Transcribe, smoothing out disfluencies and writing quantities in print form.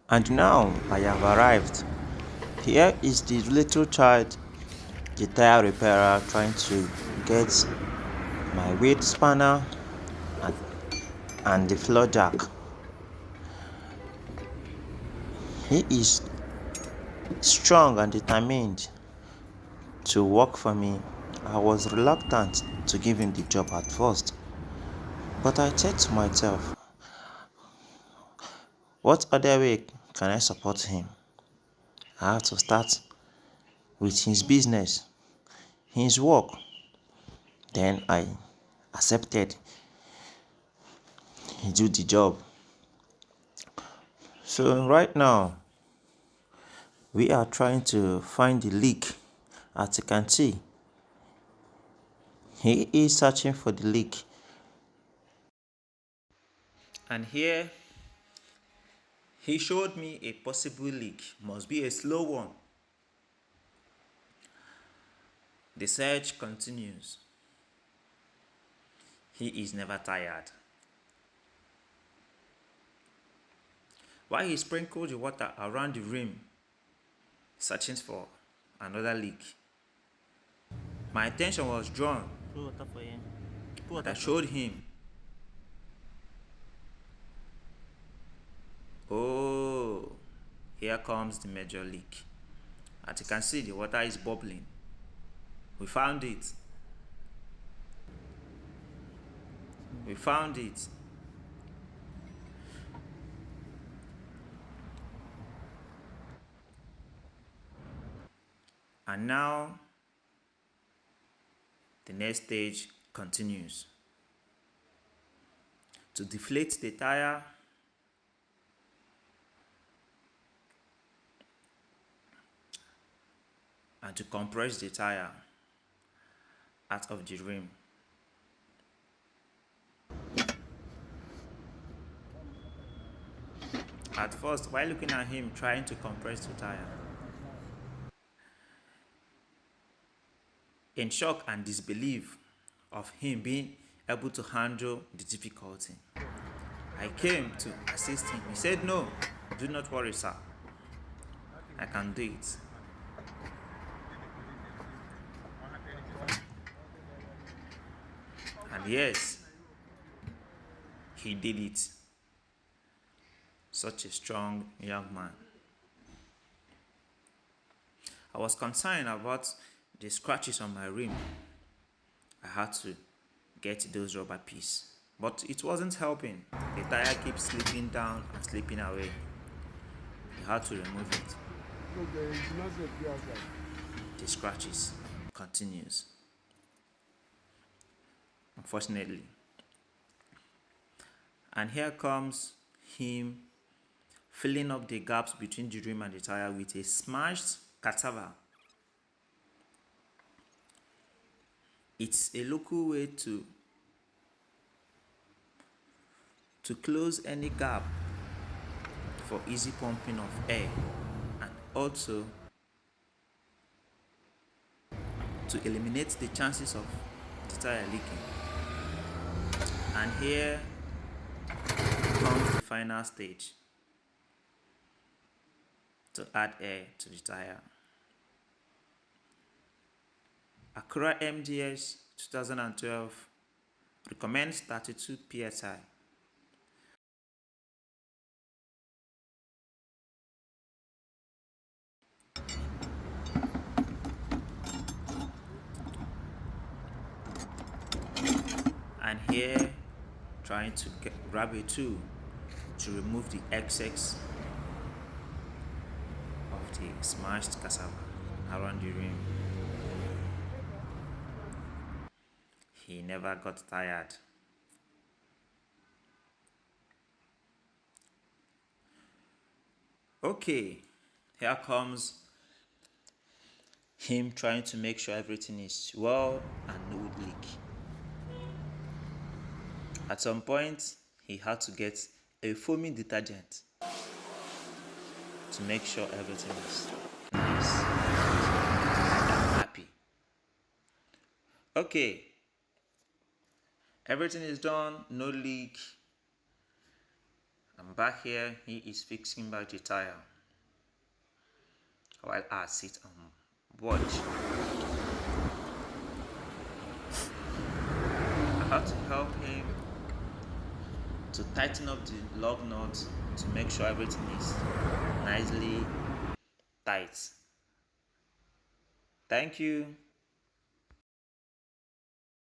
And now I have arrived. Here is the little child, the tire repairer, trying to get my wheel spanner and, and the floor jack. He is strong and determined to work for me. I was reluctant to give him the job at first, but I said to myself, what other way can I support him? I have to start with his business, his work. Then I accepted he do the job. So right now we are trying to find the leak. As you can see, he is searching for the leak. And here he showed me a possible leak. Must be a slow one. The search continues. He is never tired. While he sprinkled the water around the rim, searching for another leak, my attention was drawn and I showed him, oh, here comes the major leak. As you can see, the water is bubbling. We found it. We found it. And now the next stage continues. To deflate the tire, and to compress the tire out of the rim. At first, while looking at him trying to compress the tire, in shock and disbelief of him being able to handle the difficulty, I came to assist him. He said, no, do not worry, sir. I can do it. And yes, he did it. Such a strong young man. I was concerned about the scratches on my rim. I had to get those rubber pieces, but it wasn't helping. The tire keeps slipping down and slipping away. I had to remove it. The scratches continues. Unfortunately. And here comes him filling up the gaps between the rim and the tire with a smashed cassava. It's a local way to close any gap for easy pumping of air, and also to eliminate the chances of the tire leaking. And here comes the final stage, to add air to the tire. Acura MDS 2012 recommends 32 psi. And here, trying to grab a tool to remove the excess of the smashed cassava around the rim. He never got tired. Okay, here comes him trying to make sure everything is well and no leak. At some point, he had to get a foaming detergent to make sure everything is nice. I'm happy. Okay, everything is done, no leak. I'm Back here, he is fixing back the tire while I sit and watch. I had to help him to tighten up the lug nut to make sure everything is nicely tight. Thank you.